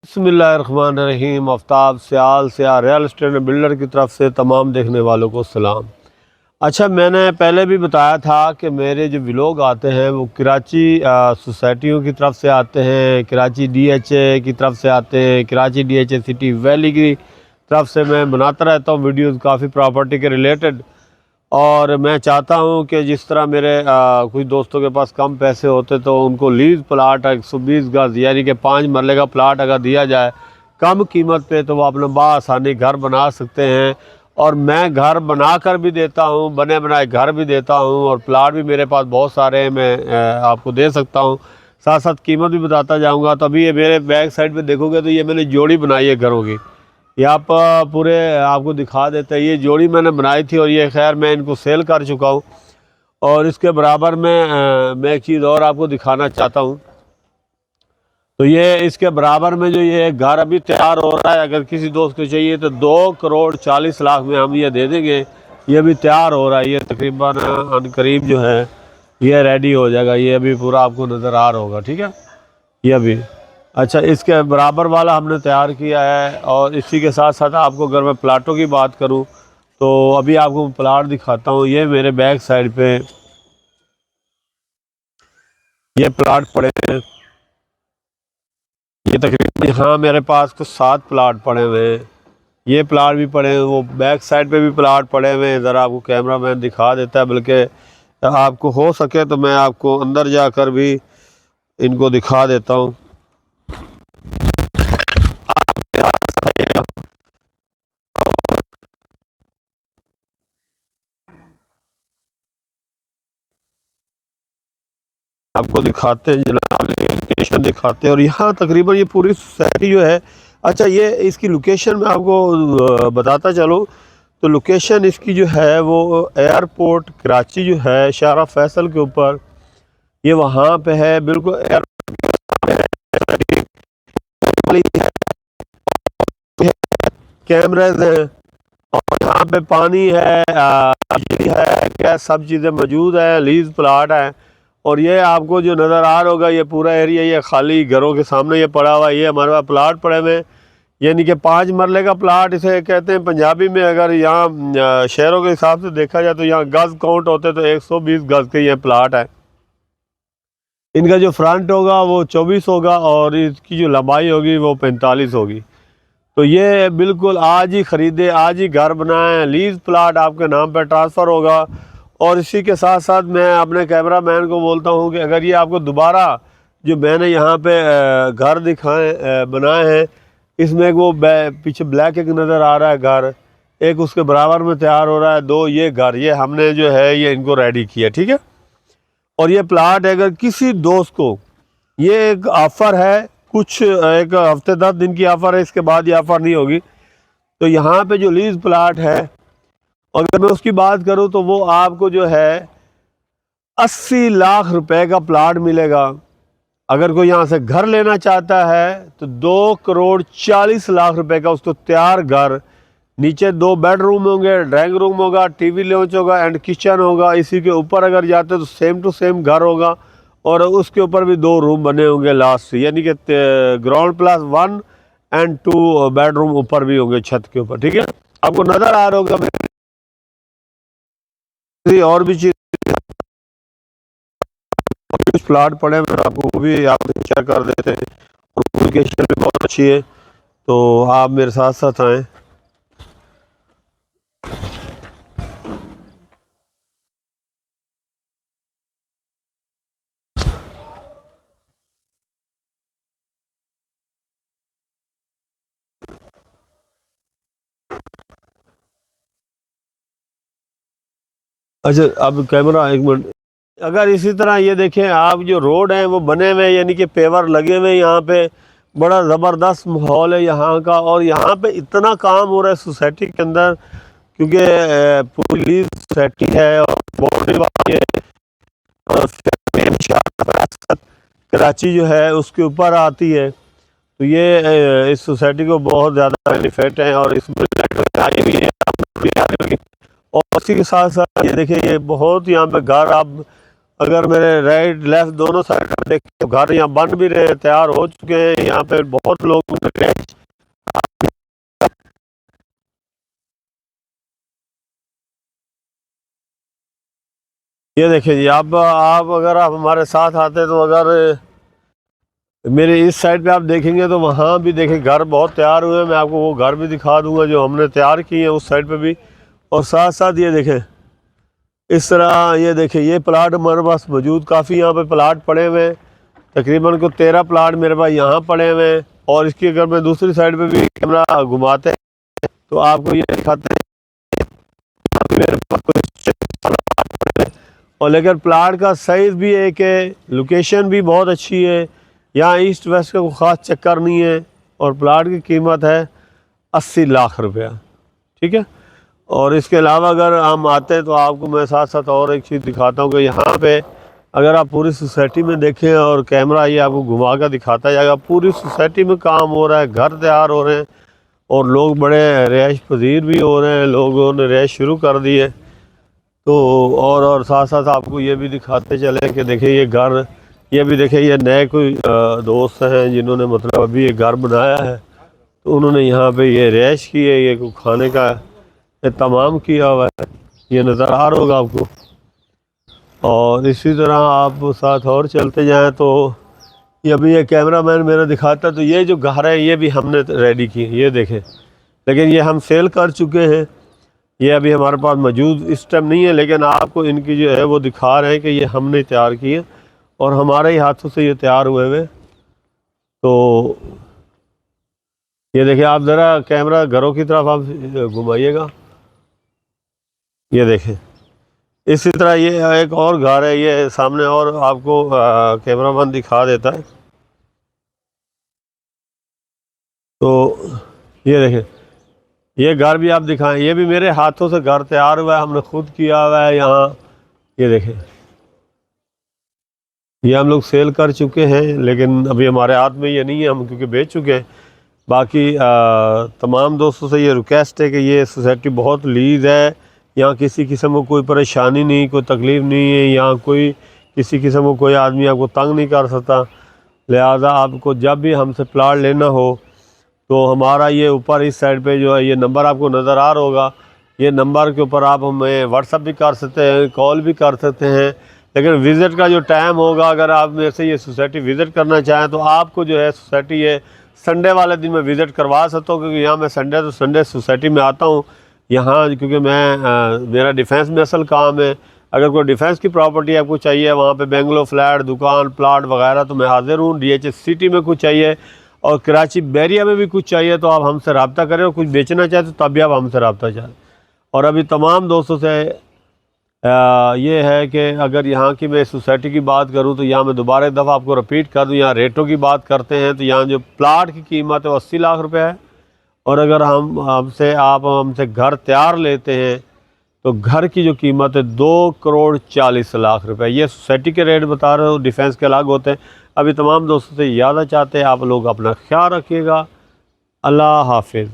बिस्मिल्लाहिर्रहमानिर्रहीम। आफ्ताब सियाल Siya real estate builder की तरफ से तमाम देखने वालों को सलाम। अच्छा, मैंने पहले भी बताया था कि मेरे जो व्लॉग आते हैं वो कराची सोसाइटियों की तरफ से आते हैं, कराची डीएचए की तरफ से आते हैं, कराची डीएचए सिटी वैली की तरफ से मैं बनाता रहता हूँ वीडियोज़ काफ़ी प्रॉपर्टी के रिलेटेड। और मैं चाहता हूँ कि जिस तरह मेरे कुछ दोस्तों के पास कम पैसे होते तो उनको लीज़ प्लाट 120 गज़ यानी कि 5 मरले का प्लाट अगर दिया जाए कम कीमत पे तो वो अपना बआसानी घर बना सकते हैं। और मैं घर बना कर भी देता हूँ, बने बनाए घर भी देता हूँ, और प्लाट भी मेरे पास बहुत सारे हैं, मैं आपको दे सकता हूँ। साथ साथ कीमत भी बताता जाऊँगा। तो अभी ये मेरे बैक साइड पे देखोगे तो ये मैंने जोड़ी बनाई है घरों की। यहाँ पर पूरे आपको दिखा देते हैं, ये जोड़ी मैंने बनाई थी और ये खैर मैं इनको सेल कर चुका हूँ। और इसके बराबर में मैं एक चीज़ और आपको दिखाना चाहता हूँ। तो ये इसके बराबर में जो ये घर अभी तैयार हो रहा है, अगर किसी दोस्त को चाहिए तो 2 करोड़ 40 लाख में हम ये दे देंगे। ये अभी तैयार हो रहा है, ये तकरीबन अनकरीब जो है ये रेडी हो जाएगा। ये अभी पूरा आपको नज़र आ रहा होगा, ठीक है, ये अभी। अच्छा, इसके बराबर वाला हमने तैयार किया है। और इसी के साथ साथ आपको अगर मैं प्लाटों की बात करूं तो अभी आपको प्लाट दिखाता हूं। ये मेरे बैक साइड पे ये प्लाट पड़े हैं। ये तकरीबन यहाँ मेरे पास कुछ 7 प्लाट पड़े हुए हैं। ये प्लाट भी पड़े हैं, वो बैक साइड पे भी प्लाट पड़े हुए हैं। ज़रा आपको कैमरा मैन दिखा देता है, बल्कि आपको हो सके तो मैं आपको अंदर जाकर भी इनको दिखा देता हूँ। आपको दिखाते हैं जनाब, लोकेशन दिखाते हैं। और यहाँ तकरीबन ये पूरी सोसाइटी जो है, अच्छा ये इसकी लोकेशन मैं आपको बताता चलूँ तो लोकेशन इसकी जो है वो एयरपोर्ट कराची जो है शारा फैसल के ऊपर, ये वहाँ पे है, बिल्कुल कैमराज हैं और यहाँ पे पानी है, बिजली है, गैस, सब चीज़ें मौजूद है, लीज प्लाट है। और ये आपको जो नज़र आ रहा होगा ये पूरा एरिया ये खाली घरों के सामने ये पड़ा हुआ है। ये हमारे पास प्लाट पड़े हुए हैं, यानी कि 5 मरले का प्लाट इसे कहते हैं पंजाबी में। अगर यहाँ शहरों के हिसाब से देखा जाए तो यहाँ गज़ काउंट होते तो 120 गज़ के ये प्लाट है। इनका जो फ्रंट होगा वो 24 होगा और इसकी जो लंबाई होगी वो 45 होगी। तो ये बिल्कुल आज ही ख़रीदे, आज ही घर बनाएं, लीज़ प्लाट आपके नाम पर ट्रांसफ़र होगा। और इसी के साथ साथ मैं अपने कैमरा मैन को बोलता हूँ कि अगर ये आपको दोबारा जो मैंने यहाँ पे घर दिखाए बनाए हैं, इसमें एक वो पीछे ब्लैक एक नज़र आ रहा है घर, एक उसके बराबर में तैयार हो रहा है, 2 ये घर, ये हमने जो है ये इनको रेडी किया, ठीक है। और ये प्लाट अगर किसी दोस्त को, ये एक ऑफ़र है, कुछ एक हफ्ते 10 दिन की ऑफ़र है, इसके बाद ये ऑफ़र नहीं होगी। तो यहाँ पे जो लीज़ प्लाट है, अगर मैं उसकी बात करूँ तो वो आपको जो है 80 लाख रुपए का प्लाट मिलेगा। अगर कोई यहाँ से घर लेना चाहता है तो 2 करोड़ 40 लाख रुपए का उसको तैयार घर, नीचे 2 बेडरूम होंगे, ड्राइंग रूम होगा, टीवी लॉन्च होगा एंड किचन होगा। इसी के ऊपर अगर जाते तो सेम टू सेम घर होगा और उसके ऊपर भी 2 रूम बने होंगे लास्ट, यानी कि ग्राउंड प्लस 1 एंड 2 बेडरूम ऊपर भी होंगे छत के ऊपर, ठीक है। आपको नज़र आ रहा होगा। और भी चीज़ कुछ प्लाट पड़े हैं, आपको वो भी आप चेक कर देते हैं और लोकेशन भी बहुत अच्छी है, तो आप मेरे साथ साथ आएँ। अच्छा, अब कैमरा एक मिनट, अगर इसी तरह ये देखें आप, जो रोड हैं वो बने हुए हैं, यानी कि पेवर लगे हुए हैं यहाँ पे, बड़ा ज़बरदस्त माहौल है यहाँ का। और यहाँ पे इतना काम हो रहा है सोसाइटी के अंदर, क्योंकि पूरी सोसाइटी है और बाउंड्री वाली है और कराची जो है उसके ऊपर आती है। तो ये इस सोसाइटी को बहुत ज़्यादा बेनिफिट है और इसमें आगे भी है। और इसी के साथ साथ ये देखिए, ये बहुत यहाँ पे घर आप अगर मेरे राइट लेफ्ट दोनों साइड में देखें तो घर यहाँ बन भी रहे हैं, तैयार हो चुके हैं। यहाँ पे बहुत लोग ये देखें जी। अब आप अगर आप हमारे साथ आते तो अगर मेरे इस साइड पे आप देखेंगे तो वहाँ भी देखें घर बहुत तैयार हुए हैं। मैं आपको वो घर भी दिखा दूंगा जो हमने तैयार किए हैं उस साइड पे भी। और साथ साथ ये देखें इस तरह, ये देखें ये प्लाट हमारे पास मौजूद काफ़ी यहाँ पे प्लाट पड़े हुए हैं। तकरीबन को 13 प्लाट मेरे पास यहाँ पड़े हुए हैं। और इसकी अगर मैं दूसरी साइड पे भी कैमरा घुमाते हैं तो आपको ये दिखाते हैं मेरे पास कुछ। और लेकिन प्लाट का साइज़ भी एक है, लोकेशन भी बहुत अच्छी है, यहाँ ईस्ट वेस्ट का कोई ख़ास चक्कर नहीं है। और प्लाट की कीमत है 80 लाख रुपया, ठीक है। और इसके अलावा अगर हम आते हैं तो आपको मैं साथ साथ और एक चीज़ दिखाता हूँ कि यहाँ पे अगर आप पूरी सोसाइटी में देखें और कैमरा ये आपको घुमा कर दिखाता जाएगा, पूरी सोसाइटी में काम हो रहा है, घर तैयार हो रहे हैं और लोग बड़े रिहाइश पजीर भी हो रहे हैं, लोगों ने रिहाइश शुरू कर दी है। तो और साथ साथ आपको ये भी दिखाते चले कि देखिए ये घर, ये भी देखिए ये नए कोई दोस्त हैं जिन्होंने मतलब अभी ये घर बनाया है, तो उन्होंने यहाँ पे ये रिहाइश की है, ये खाने का तमाम किया हुआ है, ये नज़र आ रहा होगा आपको। और इसी तरह आप साथ और चलते जाएं तो ये अभी ये कैमरामैन मेरा दिखाता, तो ये जो घर है ये भी हमने रेडी की, ये देखें। लेकिन ये हम सेल कर चुके हैं, ये अभी हमारे पास मौजूद इस टाइम नहीं है, लेकिन आपको इनकी जो है वो दिखा रहे हैं कि ये हमने तैयार किए और हमारे ही हाथों से ये तैयार हुए हुए। तो ये देखिए आप ज़रा कैमरा घरों की तरफ आप घुमाइएगा, ये देखें। इसी तरह ये एक और घर है, ये सामने और आपको कैमरामैन दिखा देता है। तो ये देखें ये घर भी आप दिखाएं, ये भी मेरे हाथों से घर तैयार हुआ है, हमने खुद किया हुआ है यहाँ। ये देखें ये हम लोग सेल कर चुके हैं, लेकिन अभी हमारे हाथ में ये नहीं है, हम क्योंकि बेच चुके हैं। बाकी तमाम दोस्तों से ये रिक्वेस्ट है कि ये सोसाइटी बहुत लीज है, यहाँ किसी किस्म को कोई परेशानी नहीं, कोई तकलीफ़ नहीं है, यहाँ कोई किसी किस्म को कोई आदमी आपको तंग नहीं कर सकता। लिहाजा आपको जब भी हमसे प्लाट लेना हो तो हमारा ये ऊपर इस साइड पे जो है ये नंबर आपको नज़र आ रहा होगा, ये नंबर के ऊपर आप हमें व्हाट्सअप भी कर सकते हैं, कॉल भी कर सकते हैं। लेकिन विज़िट का जो टाइम होगा, अगर आप मेरे से ये सोसाइटी विज़िट करना चाहें तो आपको जो है सोसाइटी ये संडे वाले दिन मैं विज़िट करवा सकता हूँ, क्योंकि यहाँ मैं संडे तो संडे सोसाइटी में आता हूँ यहाँ, क्योंकि मेरा डिफेंस में असल काम है। अगर कोई डिफेंस की प्रॉपर्टी आपको चाहिए वहाँ पे बेंगलो फ्लैट, दुकान, प्लाट वगैरह, तो मैं हाज़िर हूँ। DHS सिटी में कुछ चाहिए और कराची बैरिया में भी कुछ चाहिए तो आप हमसे रब्ता करें, और कुछ बेचना चाहते तो तब भी आप हमसे रब्ता चाहें। और अभी तमाम दोस्तों से ये है कि अगर यहाँ की मैं सोसाइटी की बात करूँ तो यहाँ मैं दोबारा एक दफ़ा आपको रिपीट कर दूँ, यहाँ रेटों की बात करते हैं तो यहाँ जो प्लाट की कीमत है वो 80 लाख रुपए है। और अगर आप हमसे घर तैयार लेते हैं तो घर की जो कीमत है 2,40,00,000 रुपए। ये सोसाइटी के रेट बता रहे हो, डिफेंस के अलग होते हैं। अभी तमाम दोस्तों से याद चाहते हैं, आप लोग अपना ख्याल रखिएगा। अल्लाह हाफिज़।